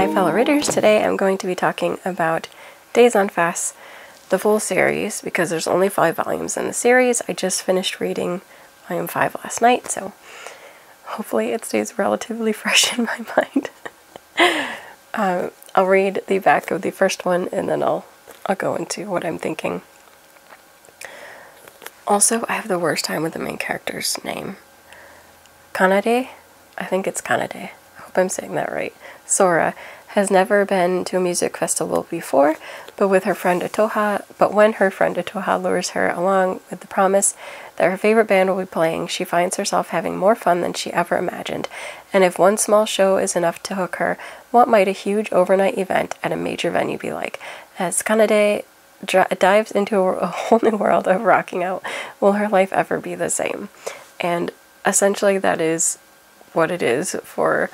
Hi fellow readers, today I'm going to be talking about Days on Fast, the full series, because there's only 5 volumes in the series. I just finished reading volume 5 last night, so hopefully it stays relatively fresh in my mind. I'll read the back of the first one and then I'll go into what I'm thinking. Also, I have the worst time with the main character's name. Kanade? I think it's Kanade. I hope I'm saying that right. Sora has never been to a music festival before, but when her friend Atoha lures her along with the promise that her favorite band will be playing, she finds herself having more fun than she ever imagined. And if one small show is enough to hook her, what might a huge overnight event at a major venue be like? As Kanade dives into a whole new world of rocking out, will her life ever be the same? And essentially that is what it is for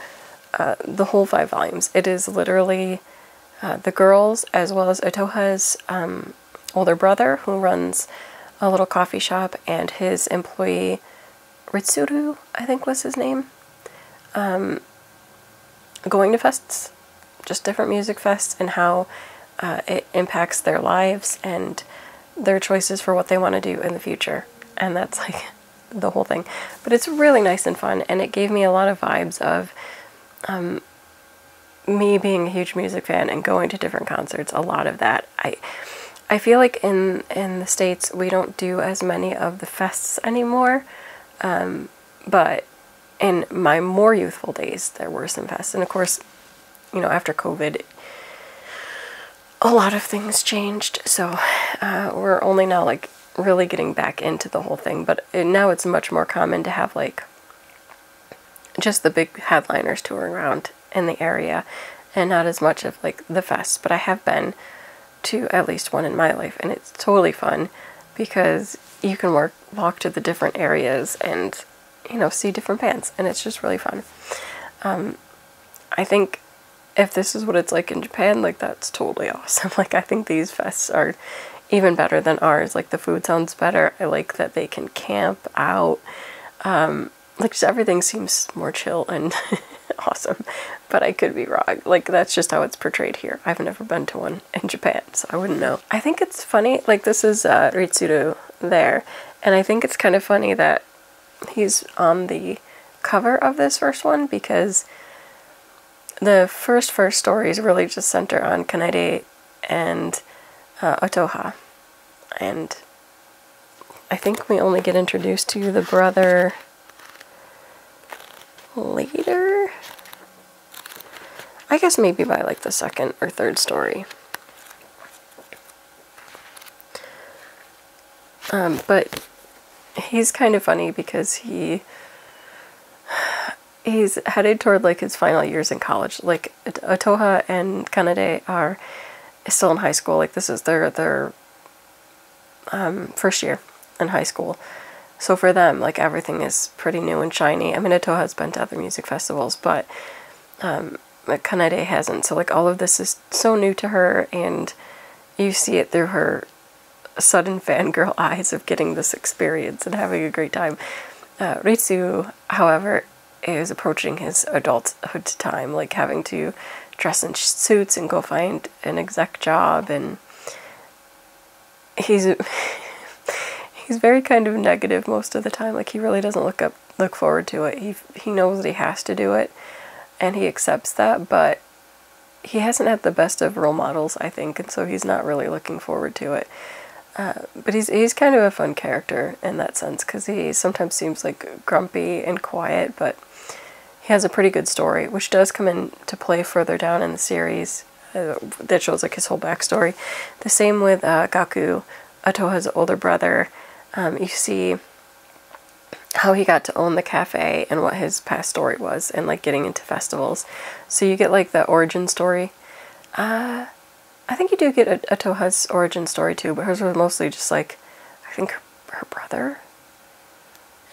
the whole 5 volumes. It is literally the girls, as well as Atoha's older brother, who runs a little coffee shop, and his employee, Ritsuru, I think was his name, going to fests, just different music fests, and how it impacts their lives and their choices for what they want to do in the future. And that's like the whole thing. But it's really nice and fun, and it gave me a lot of vibes of me being a huge music fan and going to different concerts. A lot of that. I feel like in the States we don't do as many of the fests anymore, but in my more youthful days there were some fests, and of course, you know, after COVID a lot of things changed, so we're only now like really getting back into the whole thing. But now it's much more common to have like just the big headliners touring around in the area, and not as much of like the fest. But I have been to at least one in my life, and it's totally fun because you can walk to the different areas and, you know, see different bands, and it's just really fun. I think if this is what it's like in Japan, like that's totally awesome. Like I think these fests are even better than ours. Like the food sounds better. I like that they can camp out. Like just everything seems more chill and awesome, but I could be wrong. Like that's just how it's portrayed here. I've never been to one in Japan, so I wouldn't know. I think it's funny, like this is Ritsuru there, and I think it's kind of funny that he's on the cover of this first one, because the first stories really just center on Kanade and Atoha, and I think we only get introduced to the brother later. I guess maybe by like the second or third story. But he's kind of funny because he's headed toward like his final years in college. Like Atoha and Kanade are still in high school. Like this is their first year in high school. So for them, like everything is pretty new and shiny. I mean, Atoha's been to other music festivals, but Kanade hasn't. So like all of this is so new to her, and you see it through her sudden fangirl eyes of getting this experience and having a great time. Ritsu, however, is approaching his adulthood time, like having to dress in suits and go find an exec job, and he's very kind of negative most of the time. Like he really doesn't look forward to it. He knows that he has to do it, and he accepts that, but he hasn't had the best of role models, I think, and so he's not really looking forward to it. But he's kind of a fun character in that sense, because he sometimes seems like grumpy and quiet, but he has a pretty good story, which does come into play further down in the series, that shows like his whole backstory. The same with Gaku, Atoha's older brother. You see how he got to own the cafe and what his past story was, and like getting into festivals. So you get like the origin story. I think you do get Atoha's origin story too, but hers was mostly just like, I think her brother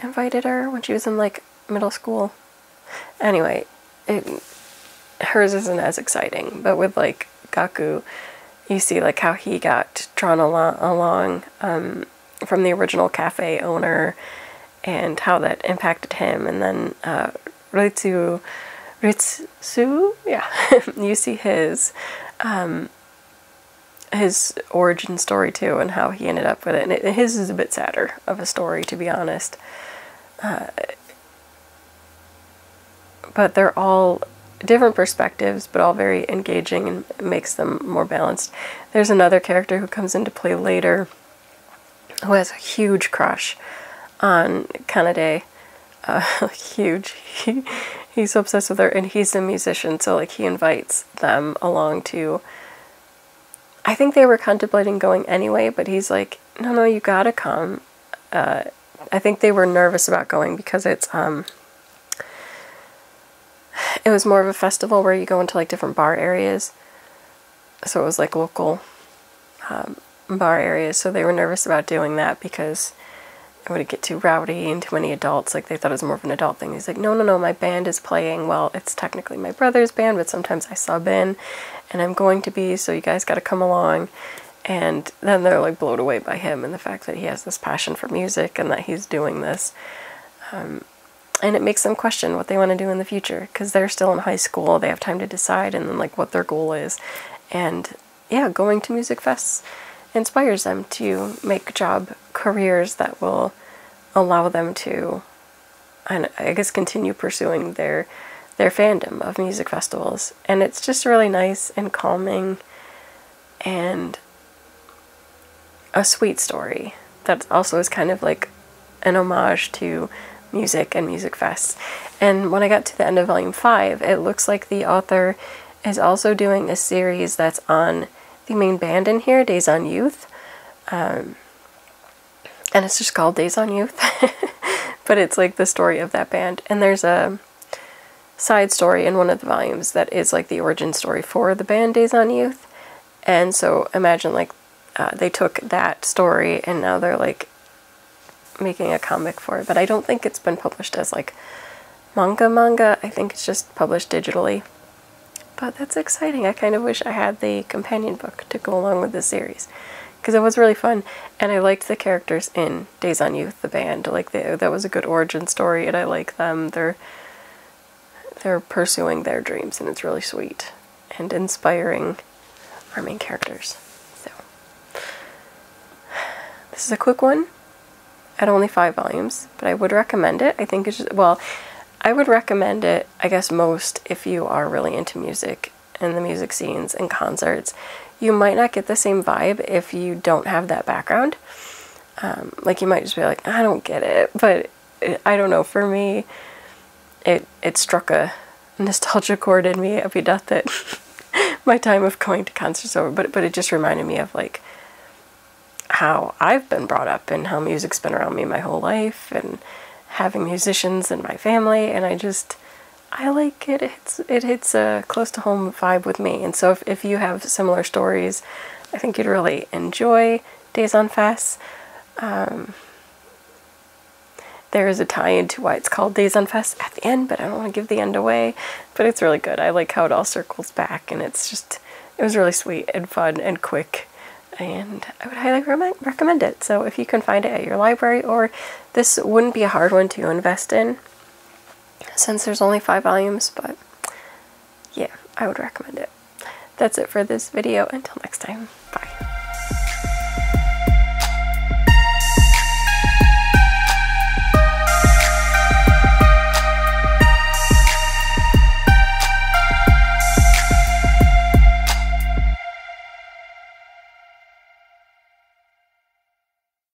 invited her when she was in like middle school. Anyway, hers isn't as exciting, but with like Gaku, you see like how he got drawn along from the original cafe owner, and how that impacted him. And then Ritsu Ritsu, yeah. You see his origin story too, and how he ended up with it. And his is a bit sadder of a story, to be honest. But they're all different perspectives, but all very engaging, and makes them more balanced. There's another character who comes into play later who has a huge crush on Kanade. Huge. He's so obsessed with her, and he's a musician, so like he invites them along to... I think they were contemplating going anyway, but he's like, no, you gotta come. I think they were nervous about going because it was more of a festival where you go into like different bar areas. So it was like local bar areas, so they were nervous about doing that because it would get too rowdy and too many adults. Like they thought it was more of an adult thing. He's like, no, my band is playing. Well, it's technically my brother's band, but sometimes I sub in, and I'm going to be, so you guys got to come along. And then they're like blown away by him and the fact that he has this passion for music and that he's doing this. And it makes them question what they want to do in the future, because they're still in high school. They have time to decide, and then like what their goal is. And yeah, going to music fests inspires them to make job careers that will allow them to, and I guess, continue pursuing their fandom of music festivals. And it's just really nice and calming and a sweet story that also is kind of like an homage to music and music fests. And when I got to the end of volume 5, it looks like the author is also doing a series that's on the main band in here, Days on Youth. And it's just called Days on Youth. But it's like the story of that band. And there's a side story in one of the volumes that is like the origin story for the band Days on Youth. And so imagine like they took that story and now they're like making a comic for it. But I don't think it's been published as like manga. I think it's just published digitally. But that's exciting. I kind of wish I had the companion book to go along with this series, because it was really fun, and I liked the characters in Days on Youth, the band. Like that was a good origin story, and I like them. They're pursuing their dreams, and it's really sweet and inspiring our main characters. So this is a quick one at only 5 volumes, but I would recommend it. I think it's just, well, I would recommend it, I guess, most if you are really into music and the music scenes and concerts. You might not get the same vibe if you don't have that background. Like you might just be like, I don't get it. But I don't know, for me, it struck a nostalgia chord in me. I'd be not that my time of going to concerts over, but it just reminded me of like how I've been brought up and how music's been around me my whole life, and having musicians in my family, and I like it. It hits a close to home vibe with me. And so if you have similar stories, I think you'd really enjoy Days on Fest. There is a tie-in to why it's called Days on Fest at the end, but I don't want to give the end away. But it's really good. I like how it all circles back, and it was really sweet and fun and quick. And I would highly recommend it. So if you can find it at your library, or this wouldn't be a hard one to invest in since there's only 5 volumes, but yeah, I would recommend it. That's it for this video. Until next time, bye.